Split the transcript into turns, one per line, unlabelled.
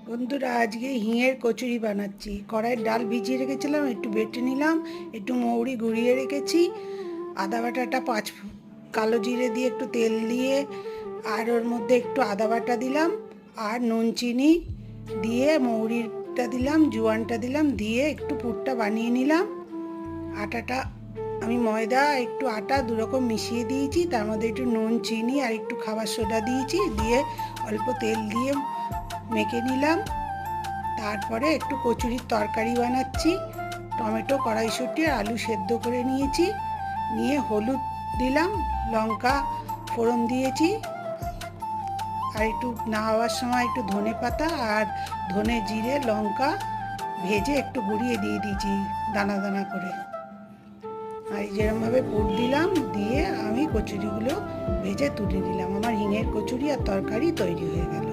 বন্ধুরা, আজকে হিঙের কচুরি বানাচ্ছি। কড়াইয়ের ডাল ভিজিয়ে রেখেছিলাম, একটু বেটে নিলাম, একটু মৌরি গুঁড়িয়ে রেখেছি, আদা বাটাটা কালো জিরে দিয়ে একটু তেল দিয়ে আর ওর মধ্যে একটু আদা বাটা দিলাম আর নুন চিনি দিয়ে মৌরিটা দিলাম, জোয়ানটা দিলাম, দিয়ে একটু পুরটা বানিয়ে নিলাম। আটাটা আমি ময়দা একটু আটা দুরকম মিশিয়ে দিয়েছি, তার মধ্যে একটু নুন চিনি আর একটু খাবার সোডা দিয়েছি, দিয়ে অল্প তেল দিয়ে মেখে নিলাম। তারপরে একটু কচুরির তরকারি বানাচ্ছি। টমেটো, কড়াইশুঁটি আর আলু সেদ্ধ করে নিয়েছি, নিয়ে হলুদ দিলাম, লঙ্কা ফোড়ন দিয়েছি, আর একটু নামাবার সময় একটু ধনে পাতা আর ধনে জিরে লঙ্কা ভেজে একটু গুঁড়িয়ে দিয়ে দিয়েছি দানা দানা করে। আর যেরকমভাবে পুর দিলাম, দিয়ে আমি কচুরিগুলো ভেজে তুলে নিলাম। আমার হিঙের কচুরি আর তরকারি তৈরি হয়ে গেল।